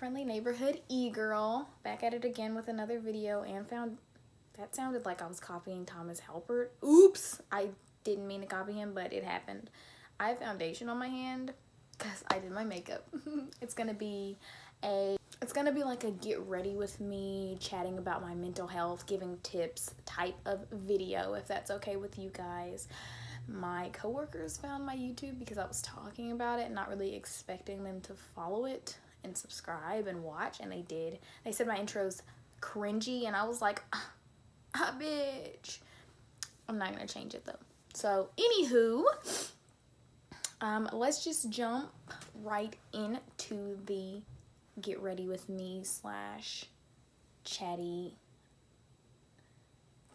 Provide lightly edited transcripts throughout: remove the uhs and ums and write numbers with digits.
friendly neighborhood e-girl, back at it again with another video, and found that sounded like I was copying Thomas Halpert. Oops, I didn't mean to copy him, but it happened. I have foundation on my hand because I did my makeup. It's gonna be like a get ready with me, chatting about my mental health, giving tips type of video, if that's okay with you guys. My coworkers found my YouTube because I was talking about it and not really expecting them to follow it and subscribe and watch, and they did. They said my intro's cringy, and I was like, bitch. I'm not gonna change it though. So anywho, let's just jump right into the get ready with me / chatty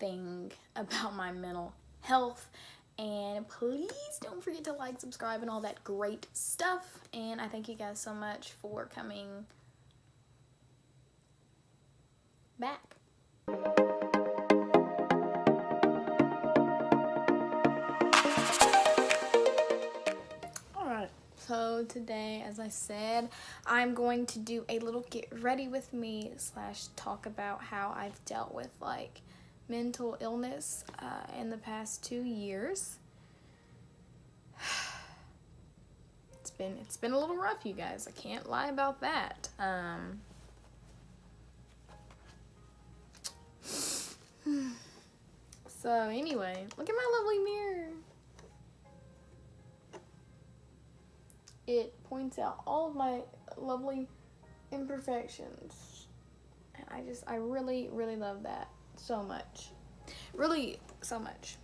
thing about my mental health. And please don't forget to like, subscribe, and all that great stuff. And I thank you guys so much for coming back. Alright, so today, as I said, I'm going to do a little get ready with me / talk about how I've dealt with like mental illness in the past 2 years. It's been a little rough, you guys. I can't lie about that. So anyway, look at my lovely mirror. It points out all of my lovely imperfections. And I really, really love that so much. Really, so much.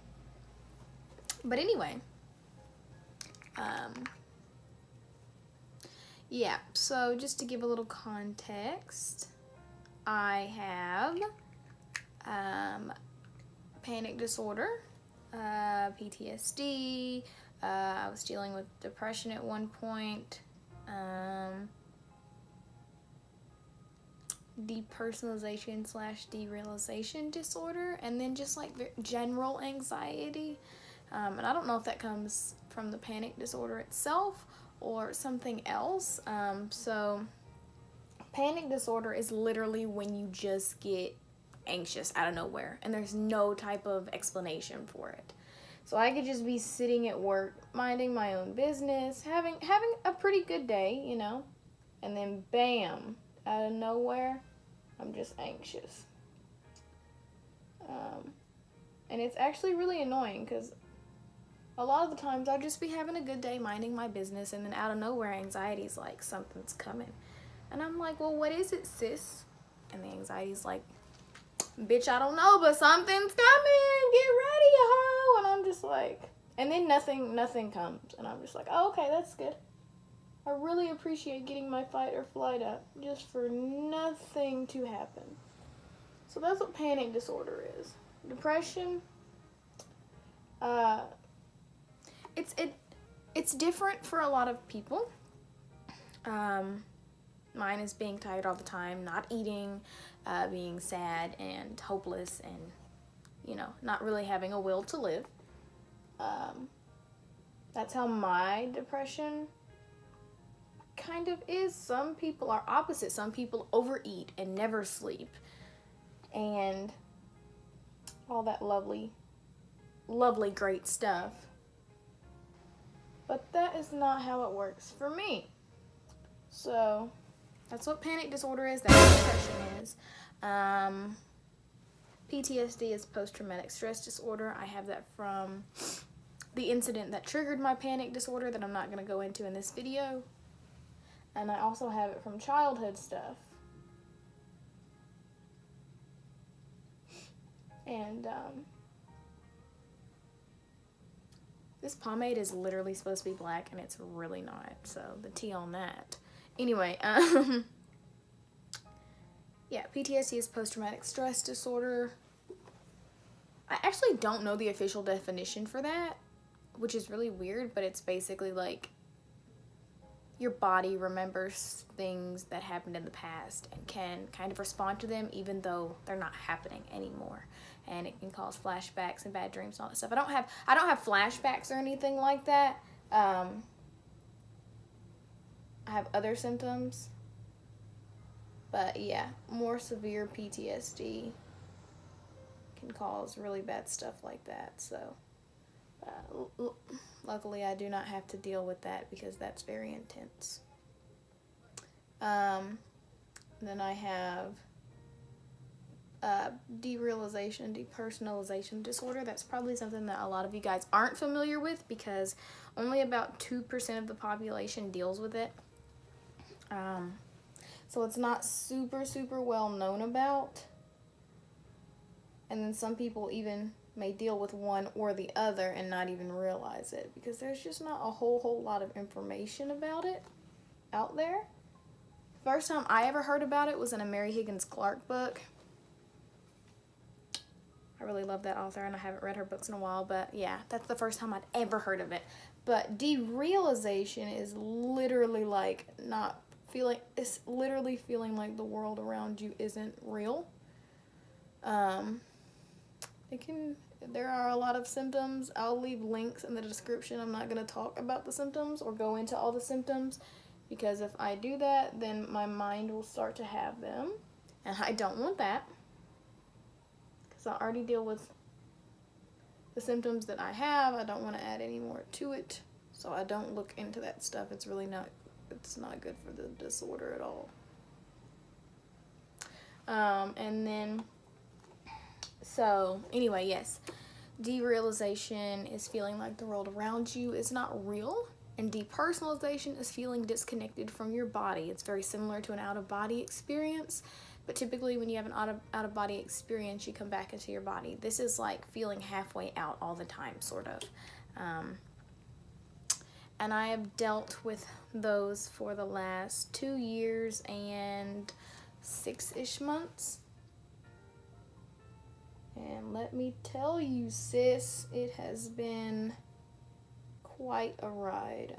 But anyway, yeah, so just to give a little context, I have panic disorder, PTSD, I was dealing with depression at one point, depersonalization / derealization disorder, and then just like general anxiety. And I don't know if that comes from the panic disorder itself or something else. So panic disorder is literally when you just get anxious out of nowhere and there's no type of explanation for it. So I could just be sitting at work, minding my own business, having a pretty good day, you know, and then bam, out of nowhere, I'm just anxious. And it's actually really annoying because a lot of the times I'll just be having a good day minding my business, and then out of nowhere anxiety's like, something's coming. And I'm like, well, what is it, sis? And the anxiety's like, bitch, I don't know, but something's coming. Get ready, ho. And I'm just like, and then nothing comes. And I'm just like, oh, okay, that's good. I really appreciate getting my fight or flight up just for nothing to happen. So that's what panic disorder is. Depression, it's different for a lot of people. Mine is being tired all the time, not eating, being sad and hopeless, and, you know, not really having a will to live. That's how my depression kind of is. Some people are opposite. Some people overeat and never sleep and all that lovely great stuff. But that is not how it works for me. So that's what panic disorder is. That's what depression is. PTSD is post-traumatic stress disorder. I have that from the incident that triggered my panic disorder that I'm not going to go into in this video. And I also have it from childhood stuff. And this pomade is literally supposed to be black, and it's really not. So the tea on that. Anyway, yeah, PTSD is post-traumatic stress disorder. I actually don't know the official definition for that, which is really weird, but it's basically like your body remembers things that happened in the past and can kind of respond to them even though they're not happening anymore. And it can cause flashbacks and bad dreams and all that stuff. I don't have flashbacks or anything like that. I have other symptoms But yeah, more severe PTSD can cause really bad stuff like that. So luckily I do not have to deal with that because that's very intense. Then I have derealization, depersonalization disorder. That's probably something that a lot of you guys aren't familiar with because only about 2% of the population deals with it. So it's not super well known about. And then some people even may deal with one or the other and not even realize it because there's just not a whole lot of information about it out there. First time I ever heard about it was in a Mary Higgins Clark book. I really love that author and I haven't read her books in a while, but yeah, that's the first time I'd ever heard of it. But derealization is literally like it's literally feeling like the world around you isn't real. There are a lot of symptoms. I'll leave links in the description. I'm not going to talk about the symptoms or go into all the symptoms because if I do that, then my mind will start to have them. And I don't want that because I already deal with the symptoms that I have. I don't want to add any more to it. So I don't look into that stuff. It's not good for the disorder at all. So anyway, yes, derealization is feeling like the world around you is not real, and depersonalization is feeling disconnected from your body. It's very similar to an out-of-body experience, but typically when you have an out-of-body experience, you come back into your body. This is like feeling halfway out all the time, sort of. And I have dealt with those for the last 2 years and 6-ish months. And let me tell you, sis, it has been quite a ride.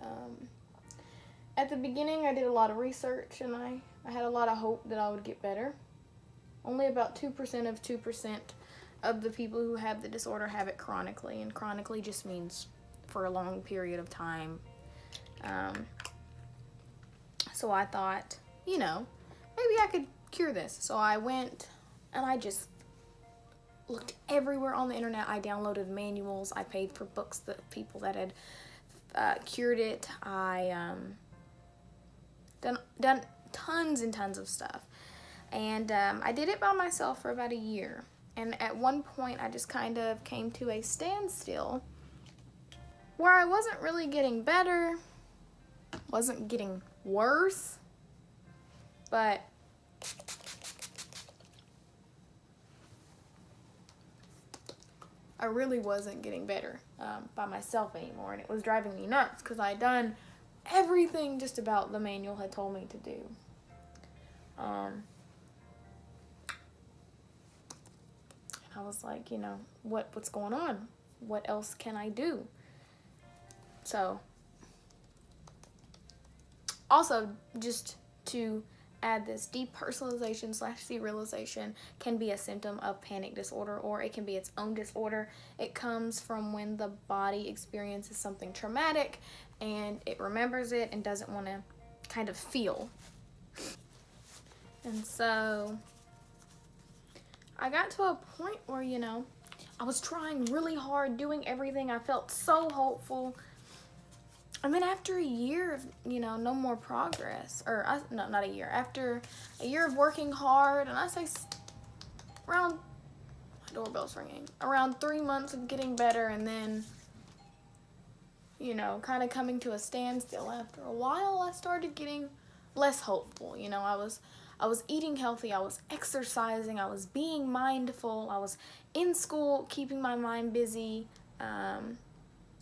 At the beginning, I did a lot of research, and I had a lot of hope that I would get better. Only about 2% of 2% of the people who have the disorder have it chronically, and chronically just means for a long period of time. So I thought, maybe I could cure this. So I went and I just looked everywhere on the internet. I downloaded manuals. I paid for books that people that had cured it. I done tons and tons of stuff. And I did it by myself for about a year. And at one point, I just kind of came to a standstill where I wasn't really getting better, wasn't getting worse, but I really wasn't getting better by myself anymore, and it was driving me nuts because I'd done everything just about the manual had told me to do. I was like, what's going on? What else can I do? So, also, just to add this, depersonalization / derealization can be a symptom of panic disorder, or it can be its own disorder. It comes from when the body experiences something traumatic and it remembers it and doesn't want to kind of feel. And so I got to a point where, I was trying really hard, doing everything. I felt so hopeful. And then after a year of, no more progress, not a year, after a year of working hard, and I say around, my doorbell's ringing, around 3 months of getting better, and then, kind of coming to a standstill after a while, I started getting less hopeful. I was eating healthy, I was exercising, I was being mindful, I was in school, keeping my mind busy,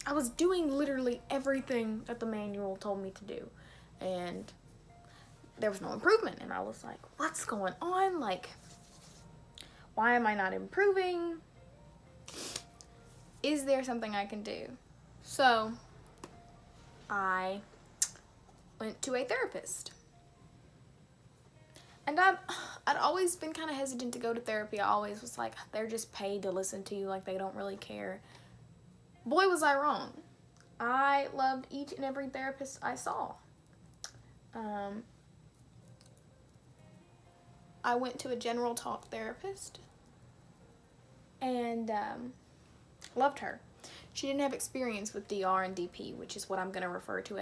I was doing literally everything that the manual told me to do, and there was no improvement, and I was like, what's going on? Like, why am I not improving? Is there something I can do? So I went to a therapist, and I'd always been kind of hesitant to go to therapy. I always was like, they're just paid to listen to you, like they don't really care. Boy, was I wrong. I loved each and every therapist I saw. I went to a general talk therapist and loved her. She didn't have experience with DR and DP, which is what I'm going to refer to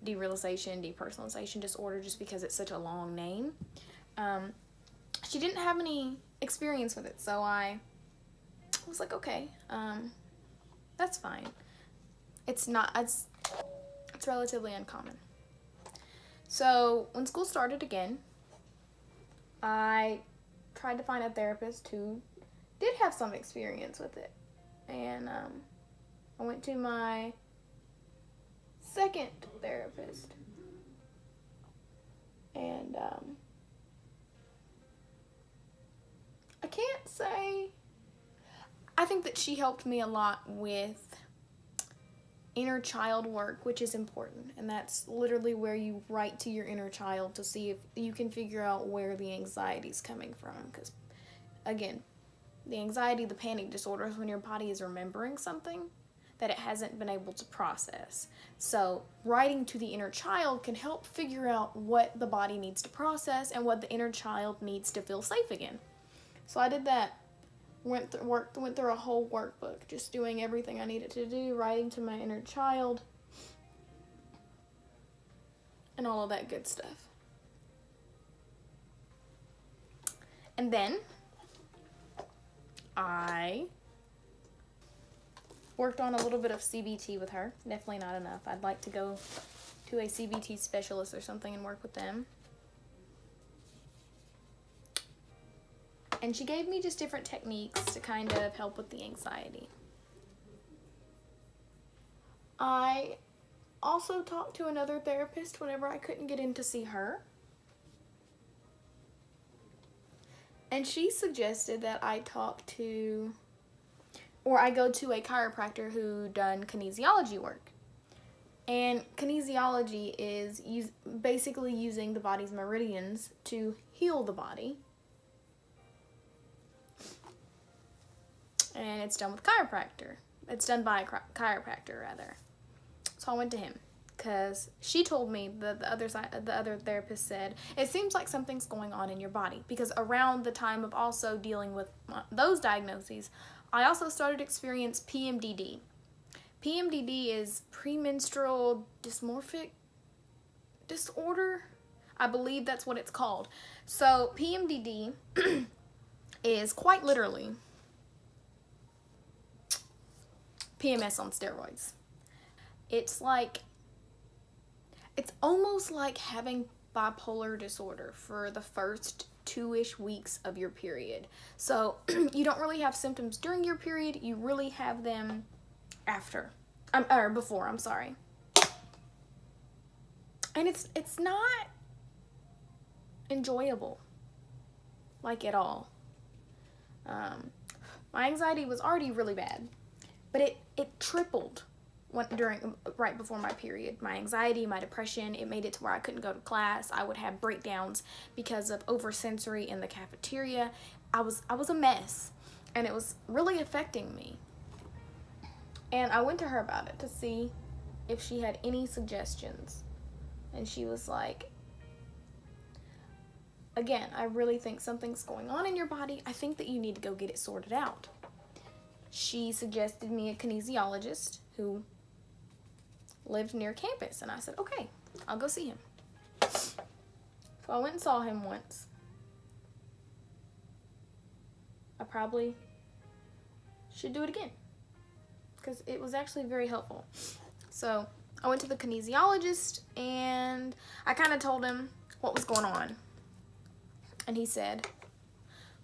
derealization, depersonalization disorder, just because it's such a long name. She didn't have any experience with it, so I was like, okay, that's fine. It's relatively uncommon. So when school started again, I tried to find a therapist who did have some experience with it. And I went to my second therapist. And I can't say... I think that she helped me a lot with inner child work, which is important. And that's literally where you write to your inner child to see if you can figure out where the anxiety is coming from. Because, again, the anxiety, the panic disorder is when your body is remembering something that it hasn't been able to process. So writing to the inner child can help figure out what the body needs to process and what the inner child needs to feel safe again. So I did that. Went through a whole workbook, just doing everything I needed to do, writing to my inner child, and all of that good stuff. And then I worked on a little bit of CBT with her. Definitely not enough. I'd like to go to a CBT specialist or something and work with them. And she gave me just different techniques to kind of help with the anxiety. I also talked to another therapist whenever I couldn't get in to see her. And she suggested that I go to a chiropractor who done kinesiology work. And kinesiology is basically using the body's meridians to heal the body. And it's done with chiropractor. It's done by a chiropractor, rather. So I went to him because she told me that the other therapist said it seems like something's going on in your body, because around the time of also dealing with those diagnoses, I also started to experience PMDD. PMDD is premenstrual dysmorphic disorder. I believe that's what it's called. So PMDD is quite literally PMS on steroids. It's almost like having bipolar disorder for the first 2-ish weeks of your period. So you don't really have symptoms during your period, you really have them before, I'm sorry. And it's not enjoyable, like at all. My anxiety was already really bad, but it tripled right before my period. My anxiety, my depression, it made it to where I couldn't go to class. I would have breakdowns because of oversensory in the cafeteria. I was a mess, and it was really affecting me. And I went to her about it to see if she had any suggestions. And she was like, again, I really think something's going on in your body. I think that you need to go get it sorted out. She suggested me a kinesiologist who lived near campus, and I said, okay, I'll go see him. So I went and saw him once. I probably should do it again, because it was actually very helpful. So I went to the kinesiologist, and I kind of told him what was going on. And he said,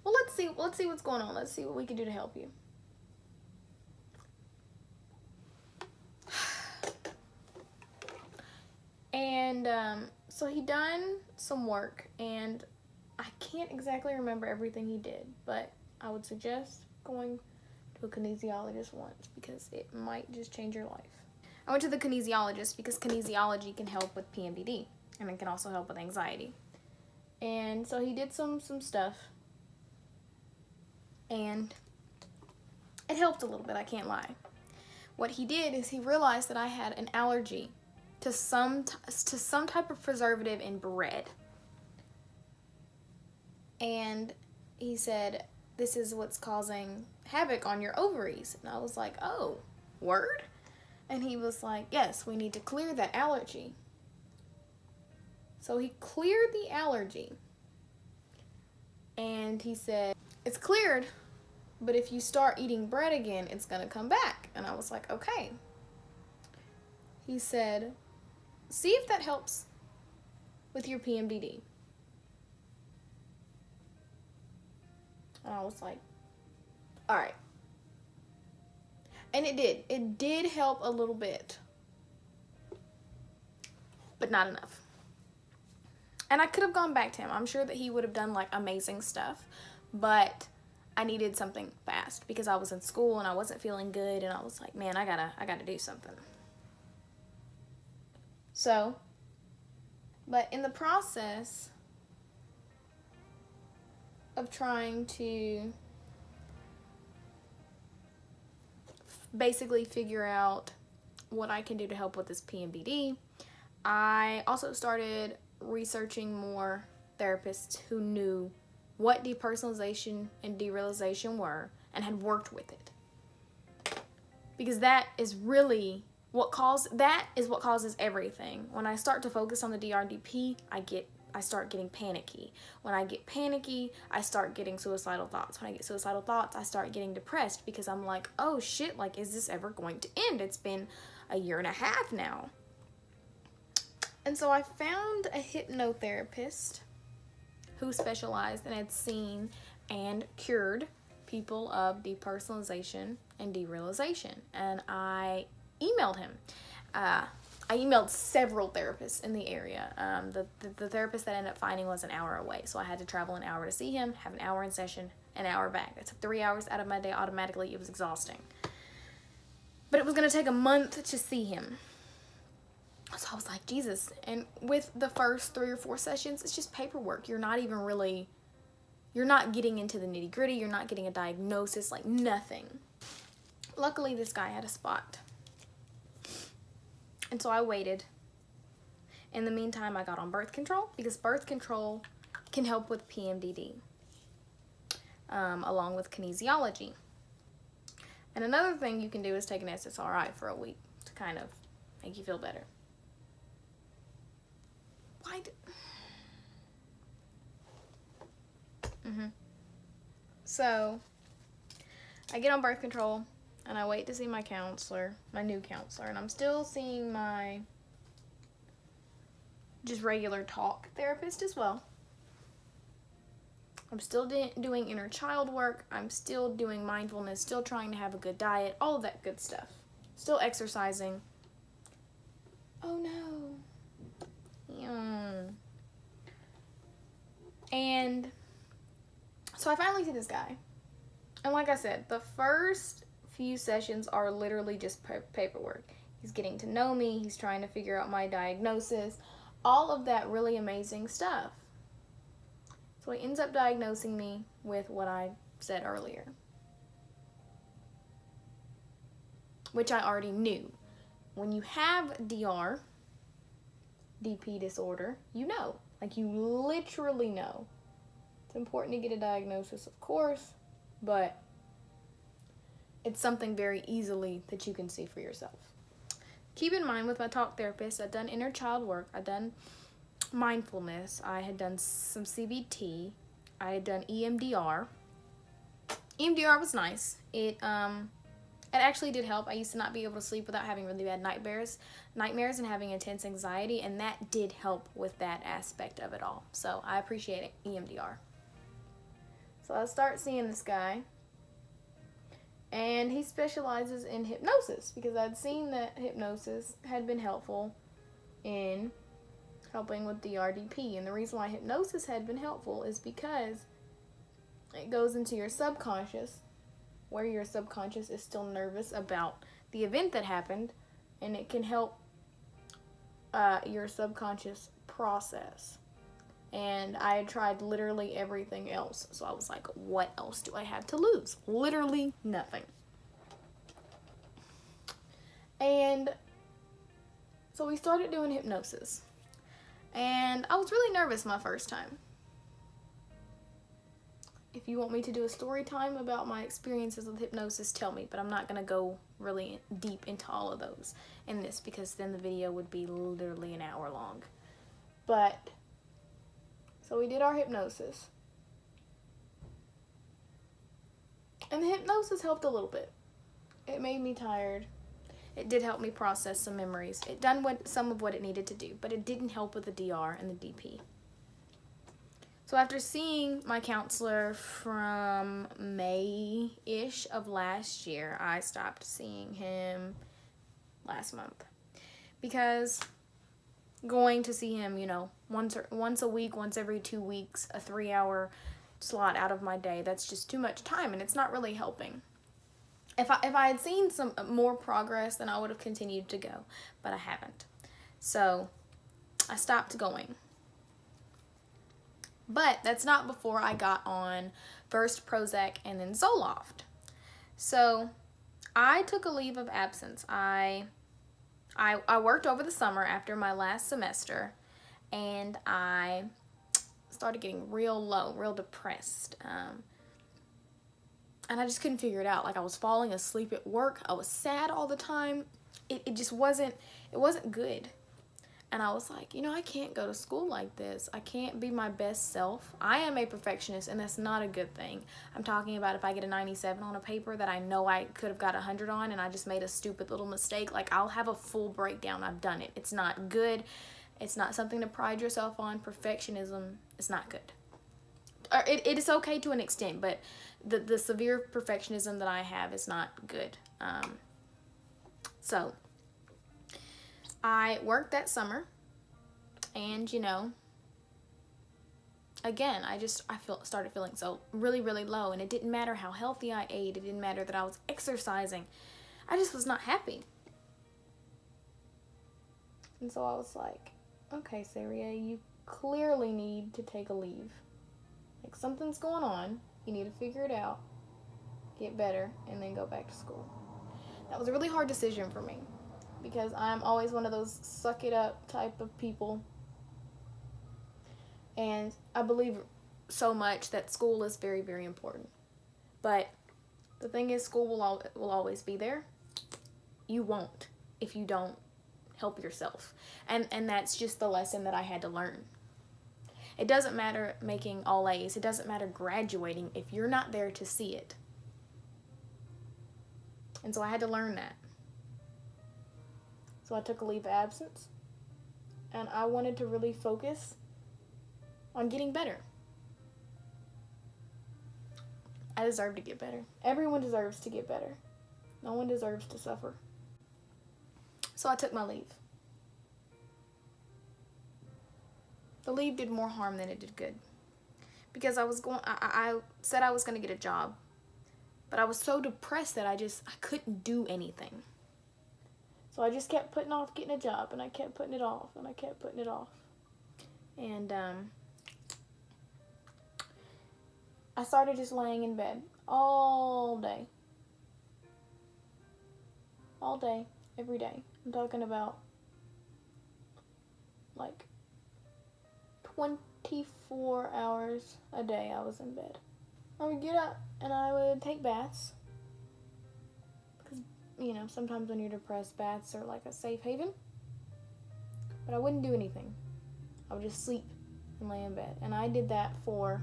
well, let's see what's going on. Let's see what we can do to help you. And so he done some work, and I can't exactly remember everything he did, but I would suggest going to a kinesiologist once, because it might just change your life. I went to the kinesiologist because kinesiology can help with PMDD, and it can also help with anxiety. And so he did some stuff, and it helped a little bit, I can't lie. What he did is he realized that I had an allergy to some type of preservative in bread. And he said, this is what's causing havoc on your ovaries. And I was like, oh, word? And he was like, yes, we need to clear that allergy. So he cleared the allergy. And he said, it's cleared, but if you start eating bread again, it's going to come back. And I was like, okay. He said, see if that helps with your PMDD. And I was like, all right. And it did. It did help a little bit. But not enough. And I could have gone back to him. I'm sure that he would have done like amazing stuff. But I needed something fast because I was in school and I wasn't feeling good. And I was like, man, I gotta do something. So, but in the process of trying to basically figure out what I can do to help with this PMDD, I also started researching more therapists who knew what depersonalization and derealization were and had worked with it. Because that is really what causes everything. When I start to focus on the DRDP, I start getting panicky. When I get panicky, I start getting suicidal thoughts. When I get suicidal thoughts, I start getting depressed because I'm like, oh shit, like, is this ever going to end? It's been a year and a half now. And so I found a hypnotherapist who specialized and had seen and cured people of depersonalization and derealization. And I emailed him. I emailed several therapists in the area. The therapist that I ended up finding was an hour away, so I had to travel an hour to see him, have an hour in session, an hour back. It took 3 hours out of my day automatically. It was exhausting. But it was going to take a month to see him. So I was like, Jesus. And with the first 3 or 4 sessions, it's just paperwork. You're not getting into the nitty gritty. You're not getting a diagnosis, like nothing. Luckily, this guy had a spot. And so I waited. In the meantime, I got on birth control because birth control can help with PMDD, along with kinesiology. And another thing you can do is take an SSRI for a week to kind of make you feel better. So I get on birth control and I wait to see my counselor, my new counselor, and I'm still seeing my just regular talk therapist as well. I'm still doing inner child work. I'm still doing mindfulness, still trying to have a good diet, all of that good stuff. Still exercising. Oh no. And so I finally see this guy. And like I said, the first few sessions are literally just paperwork. He's getting to know me. He's trying to figure out my diagnosis. All of that really amazing stuff. So he ends up diagnosing me with what I said earlier, which I already knew. When you have DP disorder, you know. Like, you literally know. It's important to get a diagnosis, of course, but it's something very easily that you can see for yourself. Keep in mind, with my talk therapist, I've done inner child work, I've done mindfulness, I had done some CBT, I had done EMDR. EMDR was nice. It actually did help. I used to not be able to sleep without having really bad nightmares and having intense anxiety, and that did help with that aspect of it all. So I appreciate it, EMDR. So I start seeing this guy, and he specializes in hypnosis because I'd seen that hypnosis had been helpful in helping with DRDP. And the reason why hypnosis had been helpful is because it goes into your subconscious, where your subconscious is still nervous about the event that happened, and it can help your subconscious process. And I had tried literally everything else, so I was like, what else do I have to lose? Literally nothing. And So we started doing hypnosis. And I was really nervous my first time. If you want me to do a story time about my experiences with hypnosis, tell me. But I'm not going to go really deep into all of those in this, because then the video would be literally an hour long. But, so we did our hypnosis. And the hypnosis helped a little bit. It made me tired. It did help me process some memories. It done some of what it needed to do, but it didn't help with the DR and the DP. So after seeing my counselor from May-ish of last year, I stopped seeing him last month. Because going to see him, you know, once a week, once every 2 weeks, a 3-hour slot out of my day, that's just too much time, and it's not really helping. If I had seen some more progress, then I would have continued to go, but I haven't. So I stopped going. But that's not before I got on first Prozac and then Zoloft. So I took a leave of absence. I worked over the summer after my last semester, and I started getting real low, real depressed. And I just couldn't figure it out. Like, I was falling asleep at work. I was sad all the time. It just wasn't good. And I was like, you know, I can't go to school like this. I can't be my best self. I am a perfectionist, and that's not a good thing. I'm talking about if I get a 97 on a paper that I know I could have got 100 on, and I just made a stupid little mistake, like, I'll have a full breakdown. I've done it. It's not good. It's not something to pride yourself on. Perfectionism is not good. It is okay to an extent, but the severe perfectionism that I have is not good. So I worked that summer, and, you know, again, I started feeling so really, really low, and it didn't matter how healthy I ate. It didn't matter that I was exercising. I just was not happy. And so I was like, okay, Saria, you clearly need to take a leave. Like, something's going on. You need to figure it out, get better, and then go back to school. That was a really hard decision for me, because I'm always one of those suck it up type of people. And I believe so much that school is very, very important. But the thing is, school will always be there. You won't if you don't help yourself. And that's just the lesson that I had to learn. It doesn't matter making all A's. It doesn't matter graduating if you're not there to see it. And so I had to learn that. So I took a leave of absence, and I wanted to really focus on getting better. I deserve to get better. Everyone deserves to get better. No one deserves to suffer. So I took my leave. The leave did more harm than it did good, because I said I was going to get a job, but I was so depressed that I couldn't do anything. So I just kept putting off getting a job, and I kept putting it off, and I kept putting it off. And I started just laying in bed all day. All day, every day. I'm talking about like 24 hours a day I was in bed. I would get up and I would take baths. Because, you know, sometimes when you're depressed, baths are like a safe haven. But I wouldn't do anything. I would just sleep and lay in bed. And I did that for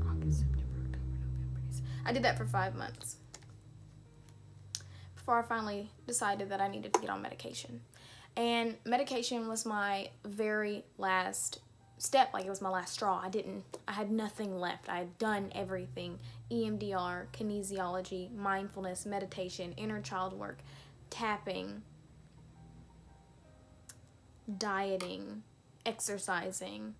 August, September, October, November, December. I did that for 5 months, before I finally decided that I needed to get on medication. And medication was my very last step. Like, it was my last straw. I had nothing left. I had done everything. EMDR, kinesiology, mindfulness, meditation, inner child work, tapping, dieting, exercising,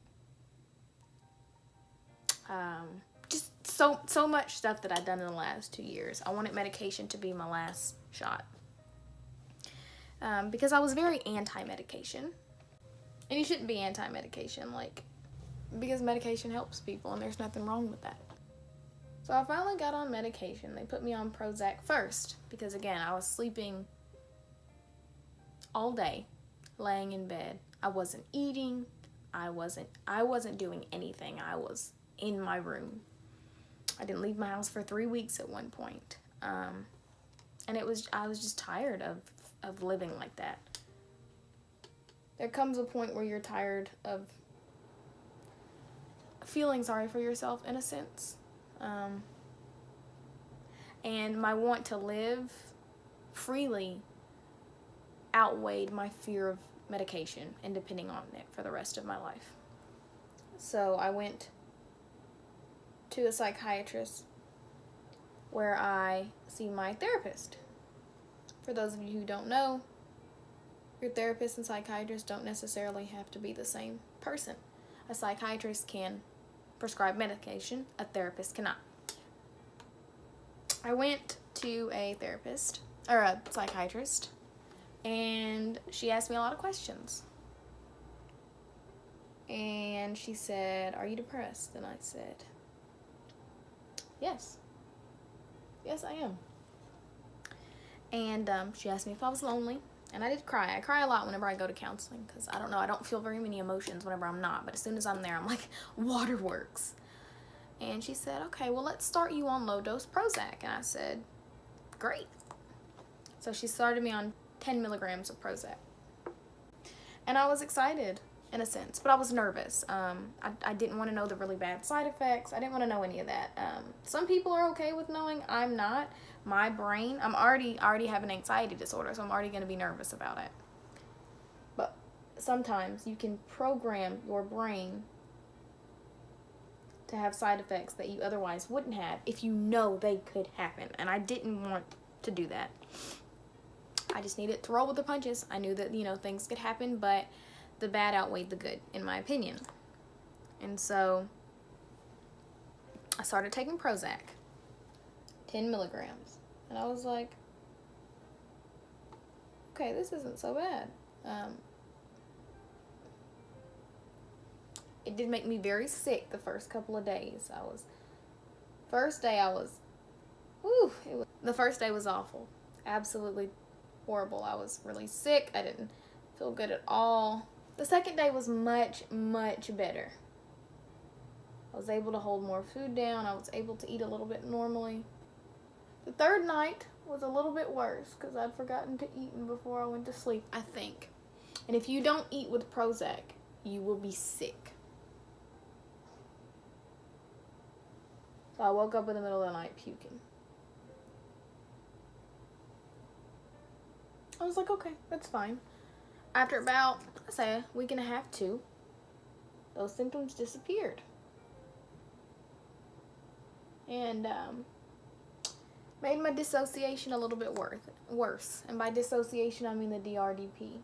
just so much stuff that I'd done in the last 2 years. I wanted medication to be my last shot. Because I was very anti-medication. And you shouldn't be anti-medication, like, because medication helps people, and there's nothing wrong with that. So So I finally got on medication. They put me on Prozac first because, again, I was sleeping all day, laying in bed. I wasn't eating. I wasn't doing anything. I was in my room. I didn't leave my house for 3 weeks at one point. And I was just tired of living like that. There comes a point where you're tired of feeling sorry for yourself, in a sense. And my want to live freely outweighed my fear of medication and depending on it for the rest of my life. So I went to a psychiatrist where I see my therapist. For those of you who don't know, your therapist and psychiatrist don't necessarily have to be the same person. A psychiatrist can prescribe medication, a therapist cannot. I went to a therapist, or a psychiatrist, and she asked me a lot of questions. And she said, "Are you depressed?" And I said, "Yes. Yes, I am." And she asked me if I was lonely, and I did cry. I cry a lot whenever I go to counseling, because I don't know, I don't feel very many emotions whenever I'm not, but as soon as I'm there, I'm like, waterworks. And she said, "Okay, well, let's start you on low-dose Prozac." And I said, "Great." So she started me on 10 milligrams of Prozac. And I was excited, in a sense, but I was nervous. I didn't want to know the really bad side effects. I didn't want to know any of that. Some people are okay with knowing. I'm not. My brain, I already have an anxiety disorder, so I'm already going to be nervous about it. But sometimes you can program your brain to have side effects that you otherwise wouldn't have if you know they could happen. And I didn't want to do that. I just needed to roll with the punches. I knew that, things could happen, but the bad outweighed the good, in my opinion. And so I started taking Prozac, 10 milligrams. And I was like, okay, this isn't so bad. It did make me very sick the first couple of days. The first day was awful. Absolutely horrible. I was really sick. I didn't feel good at all. The second day was much, much better. I was able to hold more food down. I was able to eat a little bit normally. The third night was a little bit worse because I'd forgotten to eat before I went to sleep, I think. And if you don't eat with Prozac, you will be sick. So I woke up in the middle of the night puking. I was like, okay, that's fine. After about, let's say, a week and a half, 2, those symptoms disappeared. And made my dissociation a little bit worse. And by dissociation, I mean the DRDP.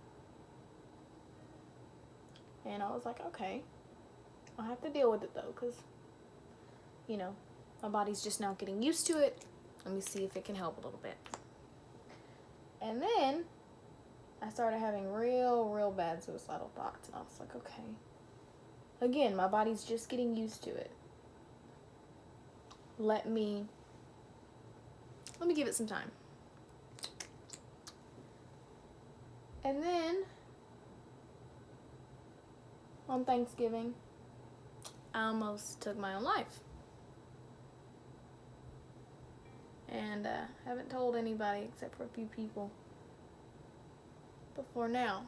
And I was like, okay, I'll have to deal with it though, because, my body's just now getting used to it. Let me see if it can help a little bit. And then I started having real bad suicidal thoughts. And I was like, okay. Again, my body's just getting used to it. Let me give it some time. And then on Thanksgiving, I almost took my own life. And haven't told anybody except for a few people before now.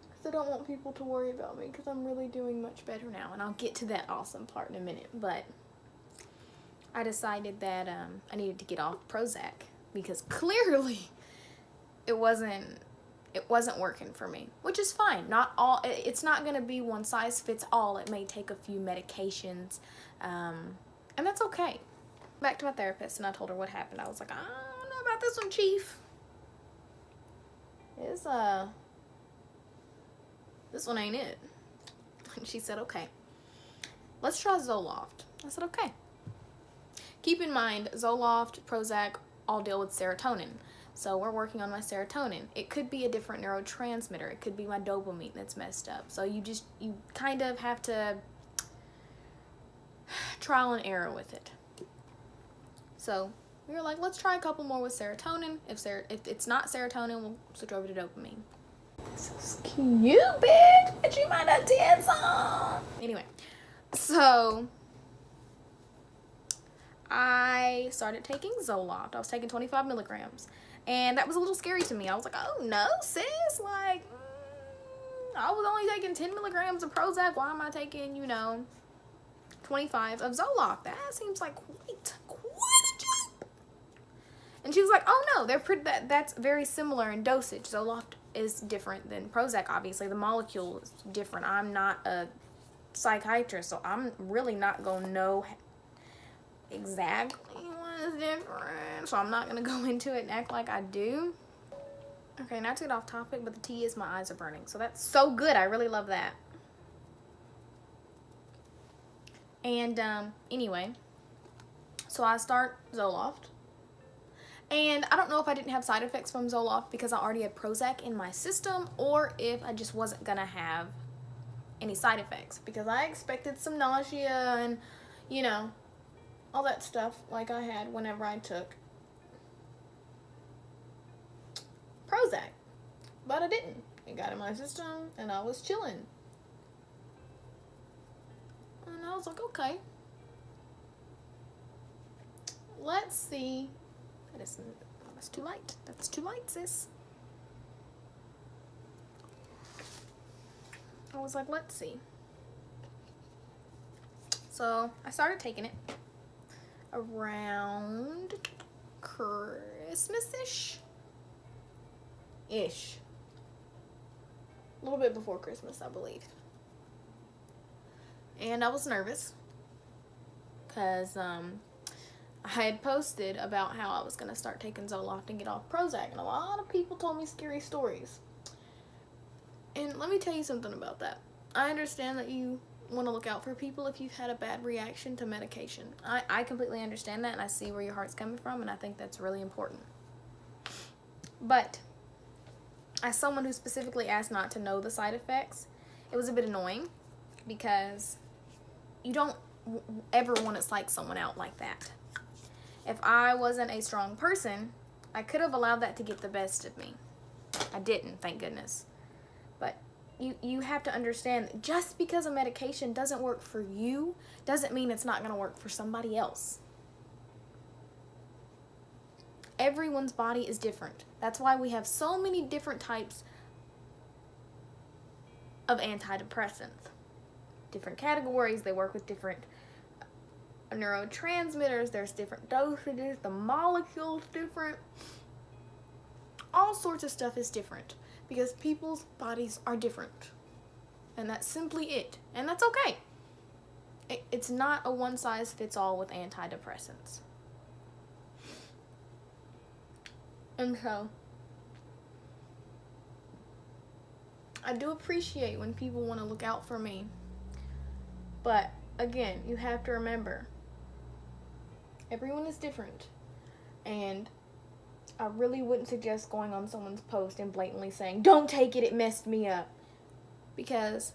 Because I don't want people to worry about me because I'm really doing much better now. And I'll get to that awesome part in a minute. But I decided that I needed to get off Prozac because clearly it wasn't working for me, which is fine. It's not going to be one size fits all. It may take a few medications. And that's okay. Back to my therapist, and I told her what happened. I was like, I don't know about this one, Chief. This one ain't it. And she said, okay, let's try Zoloft. I said, okay. Keep in mind, Zoloft, Prozac, all deal with serotonin. So we're working on my serotonin. It could be a different neurotransmitter. It could be my dopamine that's messed up. So you kind of have to trial and error with it. So we were like, let's try a couple more with serotonin. If it's not serotonin, we'll switch over to dopamine. This is cute, bitch. But you might have 10 some. Anyway, so I started taking Zoloft. I was taking 25 milligrams. And that was a little scary to me. I was like, oh no, sis. Like, I was only taking 10 milligrams of Prozac. Why am I taking, 25 of Zoloft? That seems like quite a jump. And she was like, oh no, that's very similar in dosage. Zoloft is different than Prozac, obviously. The molecule is different. I'm not a psychiatrist, so I'm really not going to know exactly what is different. So I'm not going to go into it and act like I do. Okay, not to get off topic, but the tea is my eyes are burning. So that's so good. I really love that. And anyway, so I start Zoloft. And I don't know if I didn't have side effects from Zoloft because I already had Prozac in my system, or if I just wasn't going to have any side effects. Because I expected some nausea and, all that stuff like I had whenever I took Prozac. But I didn't. It got in my system and I was chilling. And I was like, okay. Let's see. That's too light. That's too light, sis. I was like, let's see. So I started taking it around Christmas-ish. A little bit before Christmas, I believe. And I was nervous because I had posted about how I was going to start taking Zoloft and get off Prozac, and a lot of people told me scary stories. And let me tell you something about that. I understand that you want to look out for people if you've had a bad reaction to medication. I completely understand that, and I see where your heart's coming from, and I think that's really important. But as someone who specifically asked not to know the side effects, it was a bit annoying because you don't ever want to psych someone out like that. If I wasn't a strong person, I could have allowed that to get the best of me. I didn't, thank goodness. But you have to understand that just because a medication doesn't work for you doesn't mean it's not going to work for somebody else. Everyone's body is different. That's why we have so many different types of antidepressants. Different categories, they work with different neurotransmitters, there's different dosages, the molecule's different. All sorts of stuff is different because people's bodies are different. And that's simply it. And that's okay. It's not a one-size-fits-all with antidepressants. And so, I do appreciate when people want to look out for me. But, again, you have to remember, everyone is different. And I really wouldn't suggest going on someone's post and blatantly saying, don't take it, it messed me up. Because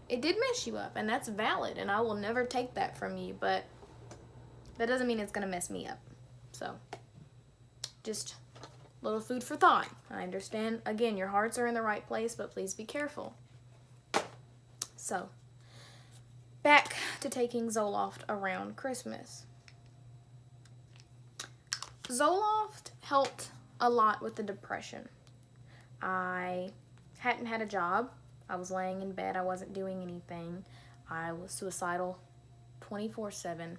it did mess you up, and that's valid, and I will never take that from you, but that doesn't mean it's going to mess me up. So, just a little food for thought. I understand, again, your hearts are in the right place, but please be careful. So, back to taking Zoloft around Christmas. Zoloft helped a lot with the depression. I hadn't had a job. I was laying in bed. I wasn't doing anything. I was suicidal 24/7.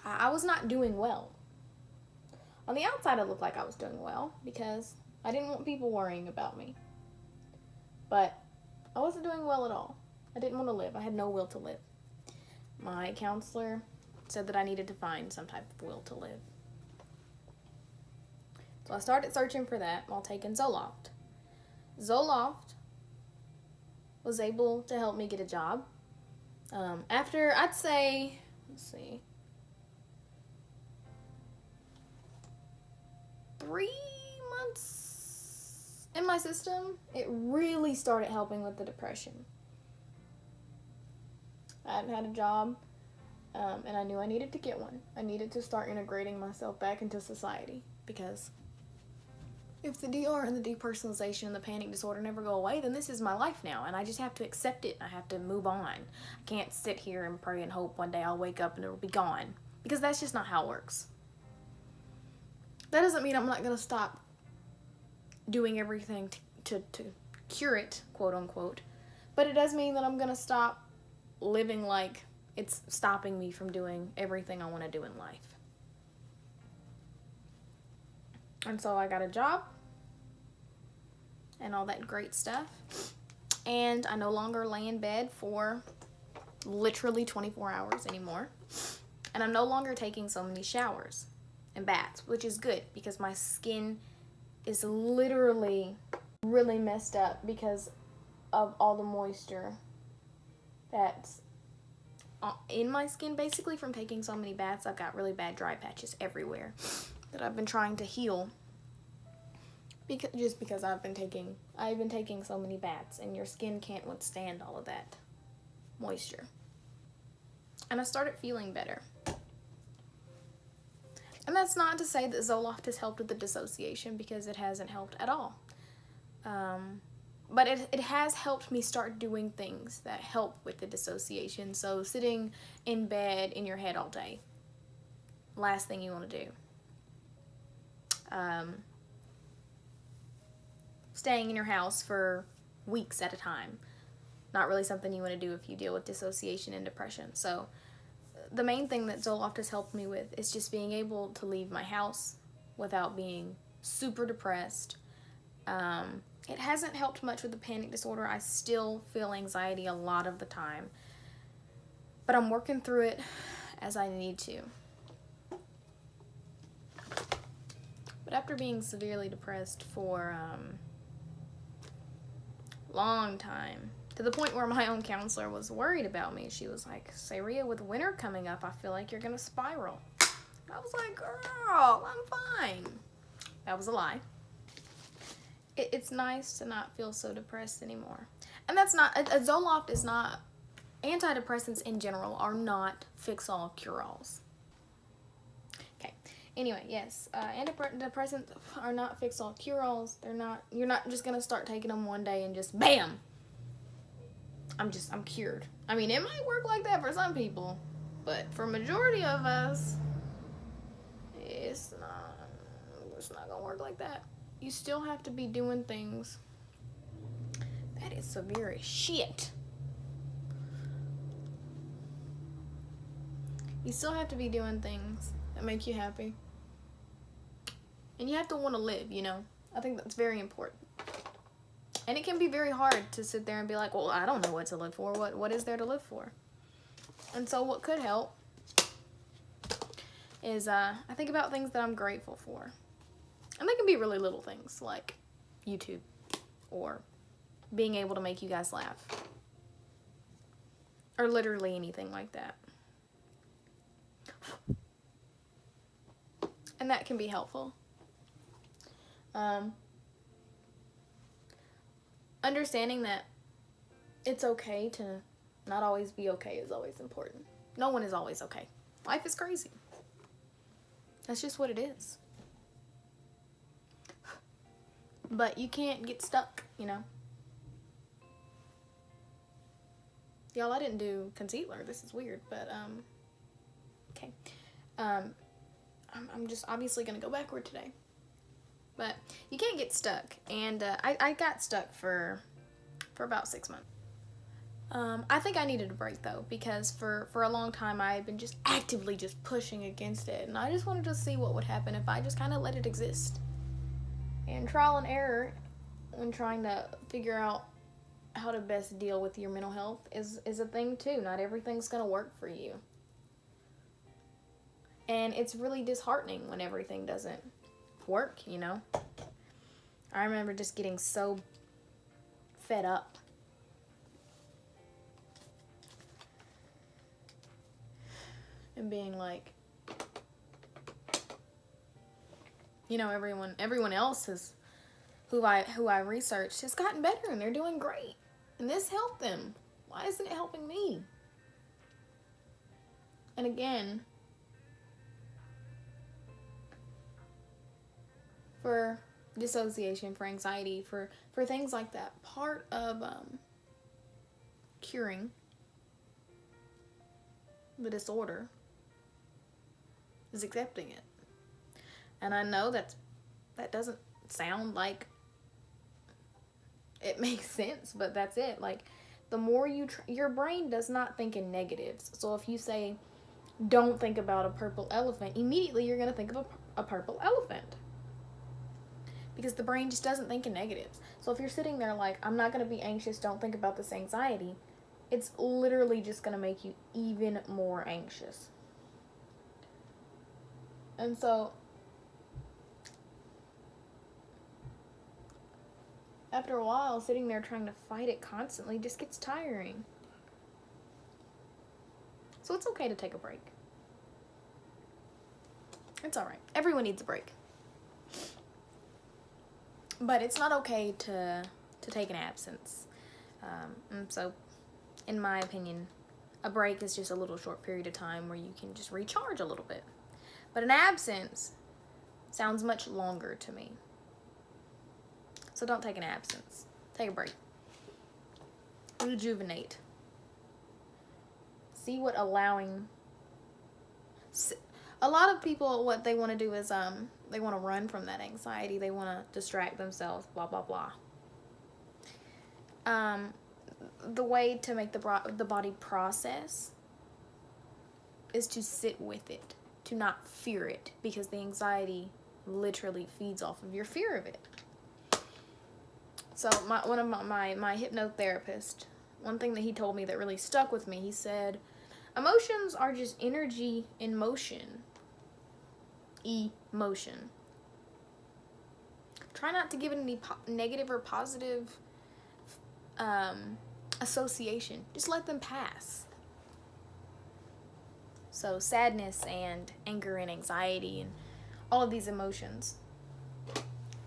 I was not doing well. On the outside, it looked like I was doing well because I didn't want people worrying about me. But I wasn't doing well at all. I didn't want to live. I had no will to live. My counselor said that I needed to find some type of will to live. So I started searching for that while taking Zoloft. Zoloft was able to help me get a job. After, I'd say, 3 months in my system, it really started helping with the depression. I hadn't had a job And I knew I needed to get one. I needed to start integrating myself back into society, because if the DR and the depersonalization and the panic disorder never go away, then this is my life now, and I just have to accept it. I have to move on. I can't sit here and pray and hope one day I'll wake up and it'll be gone, because that's just not how it works. That doesn't mean I'm not going to stop doing everything to cure it, quote unquote, but it does mean that I'm going to stop living like it's stopping me from doing everything I want to do in life. And so I got a job and all that great stuff, and I no longer lay in bed for literally 24 hours anymore, and I'm no longer taking so many showers and baths, which is good, because my skin is literally really messed up because of all the moisture that's in my skin, basically from taking so many baths. I've got really bad dry patches everywhere that I've been trying to heal, because I've been taking so many baths, and your skin can't withstand all of that moisture. And I started feeling better. And that's not to say that Zoloft has helped with the dissociation, because it hasn't helped at all. But it has helped me start doing things that help with the dissociation. So sitting in bed in your head all day, last thing you want to do. Staying in your house for weeks at a time, not really something you want to do if you deal with dissociation and depression. So the main thing that Zoloft has helped me with is just being able to leave my house without being super depressed. It hasn't helped much with the panic disorder. I still feel anxiety a lot of the time, but I'm working through it as I need to. But after being severely depressed for a long time, to the point where my own counselor was worried about me. She was like, "Saria, with winter coming up, I feel like you're gonna spiral." I was like, "Girl, I'm fine." That was a lie. It's nice to not feel so depressed anymore. And that's not, a Zoloft is not, antidepressants in general are not fix-all, cure-alls. Okay, anyway, yes, antidepressants are not fix-all, cure-alls. You're not just gonna start taking them one day and just BAM! I'm cured. I mean, it might work like that for some people, but for majority of us, it's not gonna work like that. You still have to be doing things. That is severe as shit. You still have to be doing things that make you happy. And you have to want to live, you know? I think that's very important. And it can be very hard to sit there and be like, well, I don't know what to live for. What is there to live for? And so what could help is I think about things that I'm grateful for. And they can be really little things, like YouTube or being able to make you guys laugh, or literally anything like that. And that can be helpful. Understanding that it's okay to not always be okay is always important. No one is always okay. Life is crazy. That's just what it is. But you can't get stuck, you know. Y'all, I didn't do concealer. This is weird, but, okay. I'm just obviously going to go backward today. But you can't get stuck. And I got stuck for about 6 months. I think I needed a break, though, because for a long time I had been just actively just pushing against it. And I just wanted to see what would happen if I just kind of let it exist. And trial and error when trying to figure out how to best deal with your mental health is a thing, too. Not everything's going to work for you. And it's really disheartening when everything doesn't work, you know. I remember just getting so fed up. And being like, you know, everyone else is who I researched has gotten better and they're doing great. And this helped them. Why isn't it helping me? And again, for dissociation, for anxiety, for things like that, part of curing the disorder is accepting it. And I know that doesn't sound like it makes sense, but that's it. Like, the more your brain does not think in negatives. So if you say, don't think about a purple elephant, immediately you're going to think of a purple elephant. Because the brain just doesn't think in negatives. So if you're sitting there like, I'm not going to be anxious, don't think about this anxiety, it's literally just going to make you even more anxious. And so, after a while, sitting there trying to fight it constantly just gets tiring. So it's okay to take a break. It's alright. Everyone needs a break. But it's not okay to take an absence. And so, in my opinion, a break is just a little short period of time where you can just recharge a little bit. But an absence sounds much longer to me. So don't take an absence. Take a break. Rejuvenate. See what allowing... A lot of people, what they want to do is they want to run from that anxiety. They want to distract themselves, blah, blah, blah. The way to make the body process is to sit with it, to not fear it, because the anxiety literally feeds off of your fear of it. So one of my hypnotherapist, one thing that he told me that really stuck with me, he said, emotions are just energy in motion. Emotion. Try not to give it any negative or positive association. Just let them pass. So sadness and anger and anxiety and all of these emotions,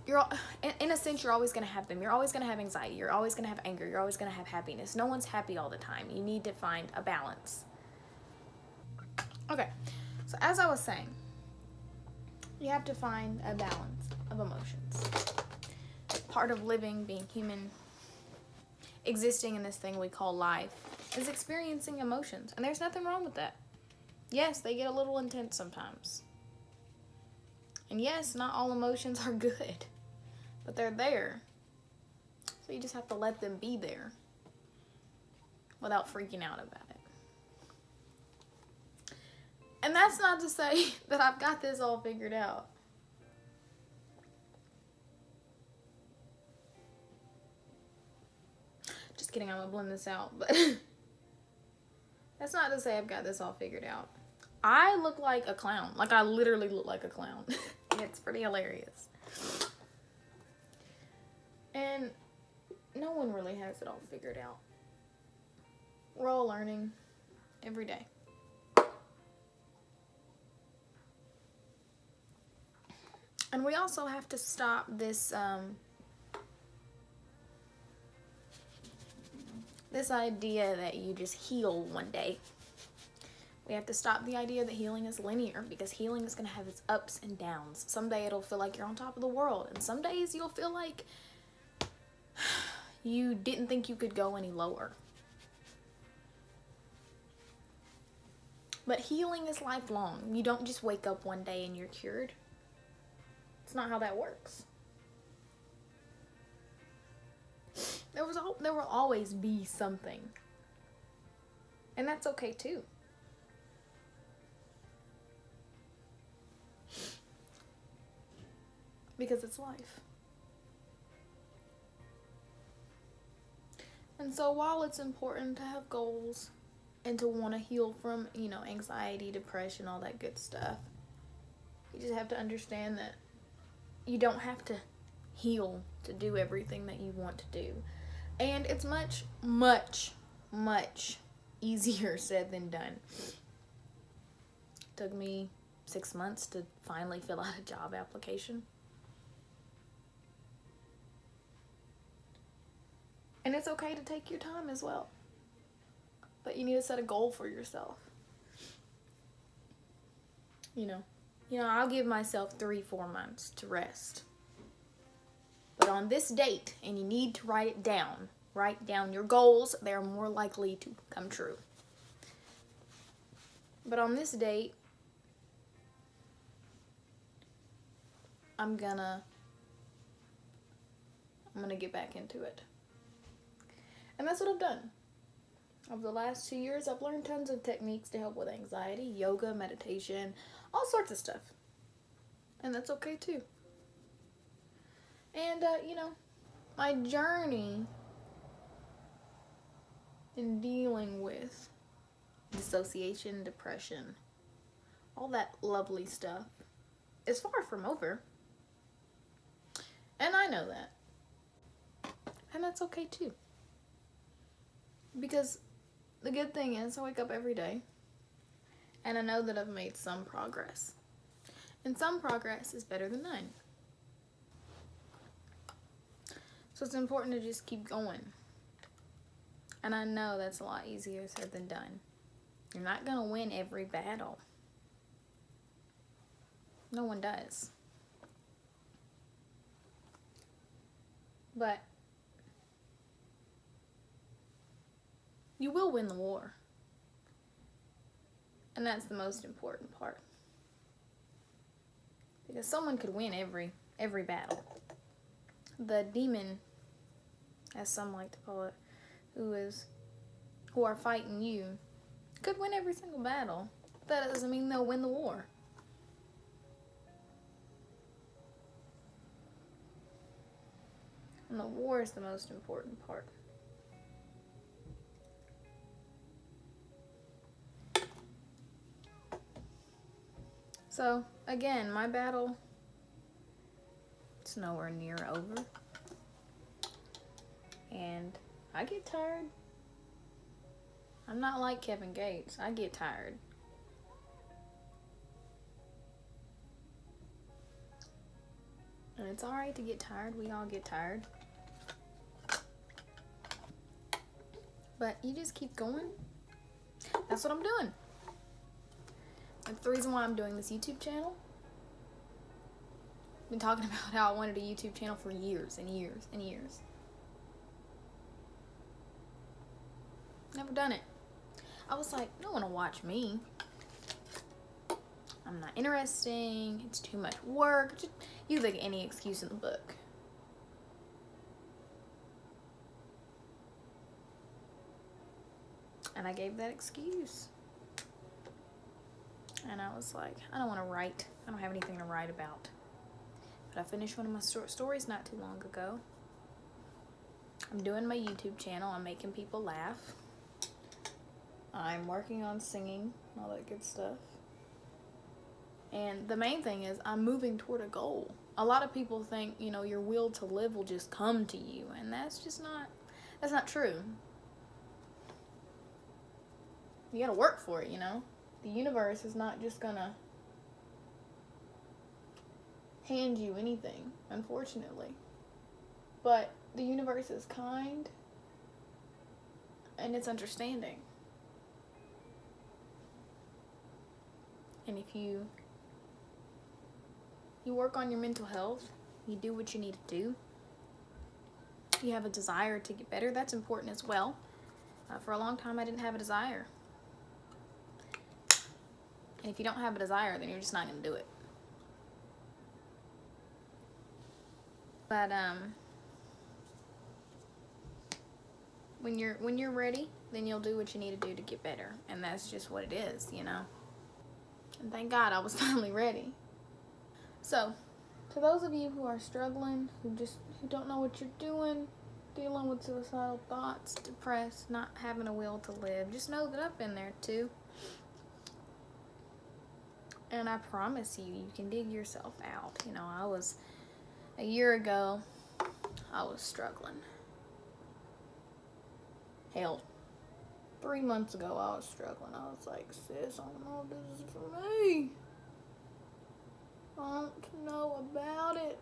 in a sense, you're always going to have them. You're always going to have anxiety. You're always going to have anger. You're always going to have happiness. No one's happy all the time. You need to find a balance. Okay, so as I was saying, you have to find a balance of emotions. Part of living, being human, existing in this thing we call life, is experiencing emotions. And there's nothing wrong with that. Yes, they get a little intense sometimes. And yes, not all emotions are good, but they're there. So you just have to let them be there without freaking out about it. And that's not to say that I've got this all figured out. Just kidding, I'm gonna blend this out, but that's not to say I've got this all figured out. I look like a clown. Like, I literally look like a clown. It's pretty hilarious. And no one really has it all figured out. We're all learning every day. And we also have to stop this this idea that you just heal one day. We have to stop the idea that healing is linear, because healing is going to have its ups and downs. Someday it'll feel like you're on top of the world, and some days you'll feel like you didn't think you could go any lower. But healing is lifelong. You don't just wake up one day and you're cured. It's not how that works. There will always be something. And that's okay too. Because it's life. And so while it's important to have goals and to want to heal from, anxiety, depression, all that good stuff, you just have to understand that you don't have to heal to do everything that you want to do. And it's much, much, much easier said than done. It took me 6 months to finally fill out a job application. And it's okay to take your time as well. But you need to set a goal for yourself. you know. I'll give myself 3-4 months to rest. But on this date, and you need to write down your goals, they're more likely to come true. But on this date, I'm gonna get back into it. And that's what I've done. Over the last 2 years, I've learned tons of techniques to help with anxiety, yoga, meditation, all sorts of stuff. And that's okay too. And, my journey in dealing with dissociation, depression, all that lovely stuff is far from over. And I know that. And that's okay too. Because the good thing is I wake up every day and I know that I've made some progress. And some progress is better than none. So it's important to just keep going. And I know that's a lot easier said than done. You're not going to win every battle. No one does. But you will win the war. And that's the most important part. Because someone could win every battle. The demon, as some like to call it, who are fighting you, could win every single battle. That doesn't mean they'll win the war. And the war is the most important part. So, again, my battle, it's nowhere near over. And I get tired. I'm not like Kevin Gates. I get tired. And it's alright to get tired. We all get tired. But you just keep going. That's what I'm doing. That's the reason why I'm doing this YouTube channel. I've been talking about how I wanted a YouTube channel for years and years and years. Never done it. I was like, no one will watch me. I'm not interesting. It's too much work. Just, you think any excuse in the book. And I gave that excuse. And I was like, I don't want to write. I don't have anything to write about. But I finished one of my short stories not too long ago. I'm doing my YouTube channel. I'm making people laugh. I'm working on singing, all that good stuff. And the main thing is I'm moving toward a goal. A lot of people think, your will to live will just come to you. And that's not true. You gotta work for it, The universe is not just gonna hand you anything, unfortunately. But the universe is kind and it's understanding. And if you work on your mental health, you do what you need to do, you have a desire to get better, that's important as well. For a long time, I didn't have a desire. And if you don't have a desire, then you're just not going to do it. But when you're ready, then you'll do what you need to do to get better. And that's just what it is, And thank God I was finally ready. So, to those of you who are struggling, who don't know what you're doing, dealing with suicidal thoughts, depressed, not having a will to live, just know that I've been there too. And I promise you can dig yourself out. A year ago, I was struggling. Hell, 3 months ago, I was struggling. I was like, sis, I don't know if this is for me. I don't know about it.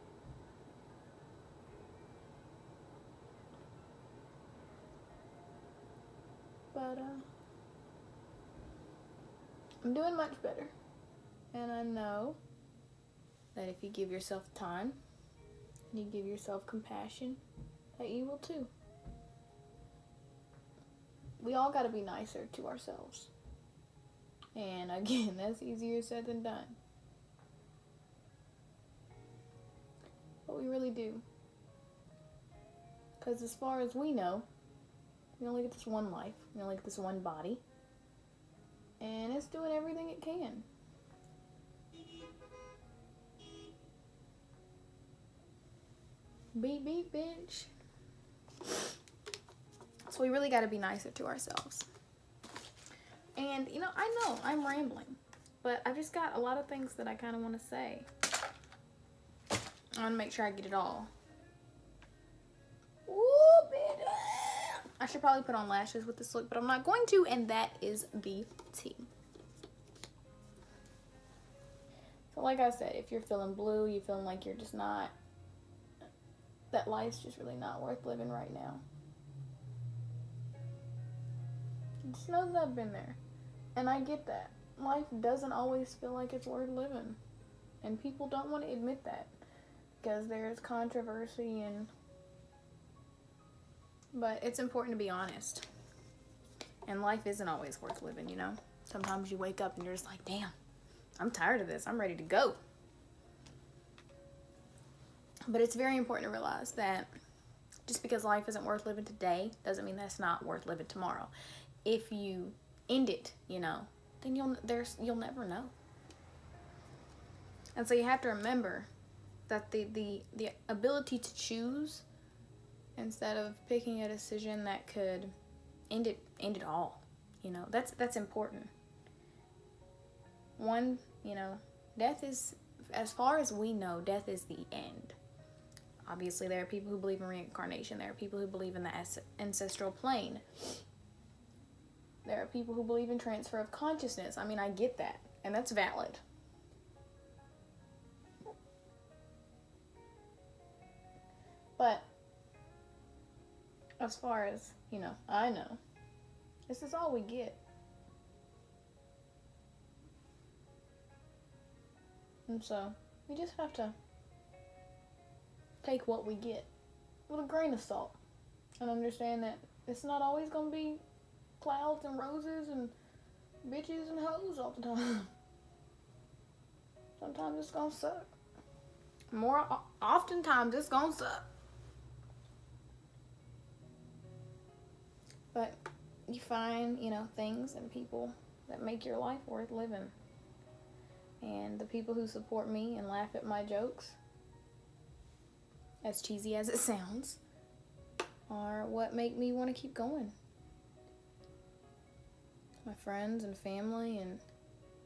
But, I'm doing much better. And I know that if you give yourself time and you give yourself compassion, that you will too. We all gotta be nicer to ourselves. And again, that's easier said than done. But we really do. Because as far as we know, we only get this one life. We only get this one body. And it's doing everything it can. Beep, beep, bitch. So we really got to be nicer to ourselves. And, you know I'm rambling. But I've just got a lot of things that I kind of want to say. I want to make sure I get it all. Ooh, bitch. I should probably put on lashes with this look, but I'm not going to, and that is the tea. So like I said, if you're feeling blue, you're feeling like you're just not, that life's just really not worth living right now. Just know that I've been there. And I get that. Life doesn't always feel like it's worth living. And people don't want to admit that. Because there's controversy and... But it's important to be honest. And life isn't always worth living, you know? Sometimes you wake up and you're just like, damn, I'm tired of this. I'm ready to go. But it's very important to realize that just because life isn't worth living today doesn't mean that's not worth living tomorrow. If you end it, then you'll never know. And so you have to remember that the ability to choose instead of picking a decision that could end it all, that's important. One, death is, as far as we know, death is the end. Obviously, there are people who believe in reincarnation. There are people who believe in the ancestral plane. There are people who believe in transfer of consciousness. I mean, I get that, and that's valid. But as far as, I know, this is all we get. And so, we just have to take what we get with a grain of salt and understand that it's not always going to be clouds and roses and bitches and hoes all the time. Sometimes it's going to suck. Oftentimes it's going to suck. But you find, things and people that make your life worth living. And the people who support me and laugh at my jokes, as cheesy as it sounds, are what make me want to keep going. My friends and family and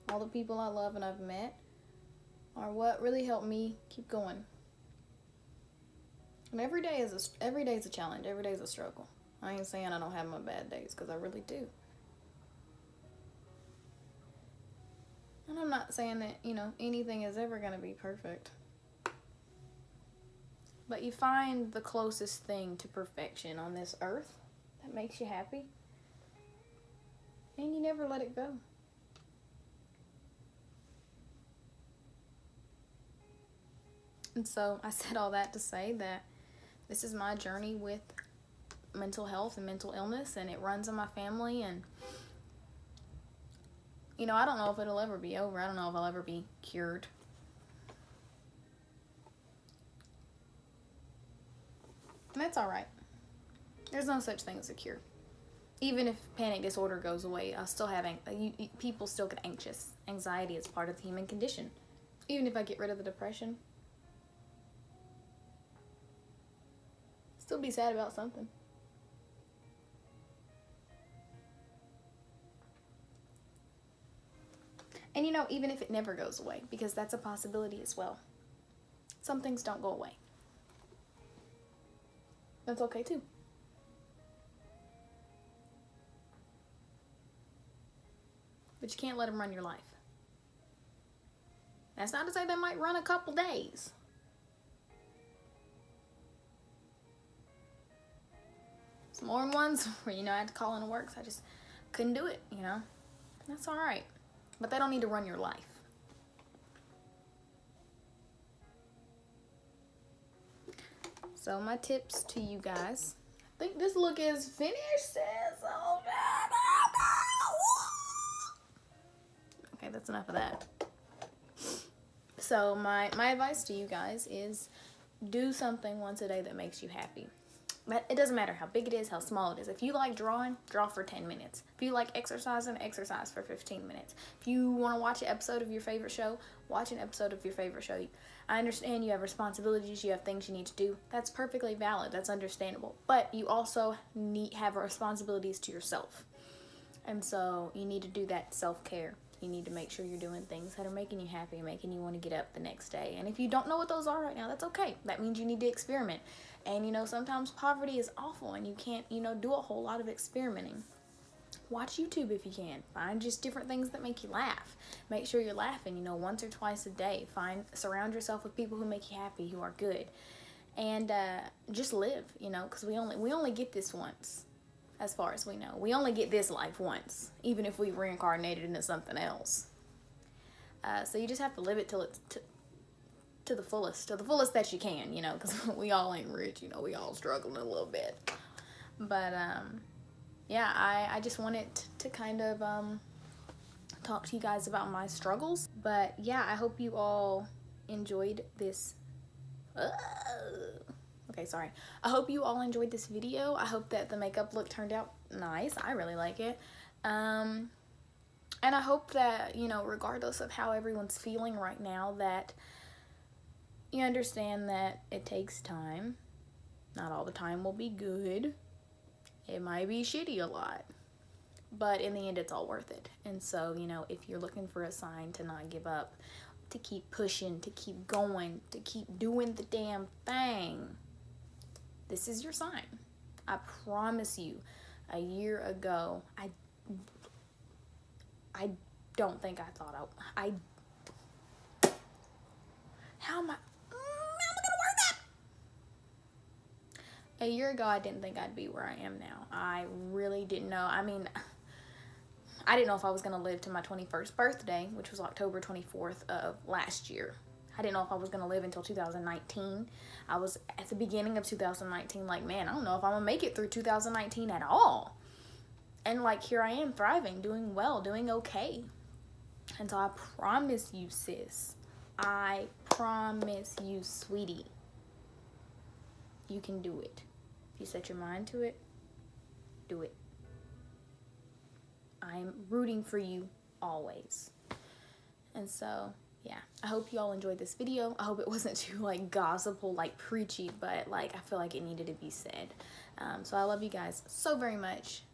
all the people I love and I've met are what really help me keep going. And every day is a challenge. Every day is a struggle. I ain't saying I don't have my bad days, because I really do. And I'm not saying that, anything is ever going to be perfect. But you find the closest thing to perfection on this earth that makes you happy. And you never let it go. And so I said all that to say that this is my journey with mental health and mental illness, and it runs in my family, and I don't know if it'll ever be over. I don't know if I'll ever be cured. And that's alright. There's no such thing as a cure. Even if panic disorder goes away, I'll still have people still get anxious. Anxiety is part of the human condition. Even if I get rid of the depression, still be sad about something. And even if it never goes away, because that's a possibility as well. Some things don't go away. That's okay too. But you can't let them run your life. That's not to say they might run a couple days. Some more ones where, I had to call into work, so I just couldn't do it, That's alright. But they don't need to run your life. So my tips to you guys. I think this look is finished, sis. Oh, okay, that's enough of that. So my advice to you guys is do something once a day that makes you happy. But it doesn't matter how big it is, how small it is. If you like drawing, draw for 10 minutes. If you like exercising, exercise for 15 minutes. If you want to watch an episode of your favorite show, watch an episode of your favorite show. I understand you have responsibilities, you have things you need to do. That's perfectly valid. That's understandable. But you also have responsibilities to yourself. And so you need to do that self-care. You need to make sure you're doing things that are making you happy, making you want to get up the next day. And if you don't know what those are right now, that's okay. That means you need to experiment. And, you know, sometimes poverty is awful and you can't, you know, do a whole lot of experimenting. Watch YouTube if you can. Find just different things that make you laugh. Make sure you're laughing, you know, once or twice a day. Surround yourself with people who make you happy, who are good. And just live, you know, because we only get this once. As far as we know, we only get this life once, even if we reincarnated into something else. So you just have to live it till it's to the fullest that you can, you know, because we all ain't rich, you know, we all struggling a little bit. But yeah, I just wanted to kind of talk to you guys about my struggles. But yeah, I hope you all enjoyed this. Okay, sorry. I hope you all enjoyed this video. I hope that the makeup look turned out nice. I really like it. And I hope that, you know, regardless of how everyone's feeling right now, that you understand that it takes time. Not all the time will be good. It might be shitty a lot. But in the end, it's all worth it. And so, you know, if you're looking for a sign to not give up, to keep pushing, to keep going, to keep doing the damn thing, this is your sign. I promise you, a year ago, I don't think I thought how am I gonna word that? A year ago, I didn't think I'd be where I am now. I really didn't know. I mean, I didn't know if I was gonna live to my 21st birthday, which was October 24th of last year. I didn't know if I was going to live until 2019. I was at the beginning of 2019 like, man, I don't know if I'm going to make it through 2019 at all. And like, here I am thriving, doing well, doing okay. And so I promise you, sis, I promise you, sweetie, you can do it. If you set your mind to it, do it. I'm rooting for you always. And so, yeah, I hope you all enjoyed this video. I hope it wasn't too like gossipful, like preachy, but like I feel like it needed to be said. So I love you guys so very much.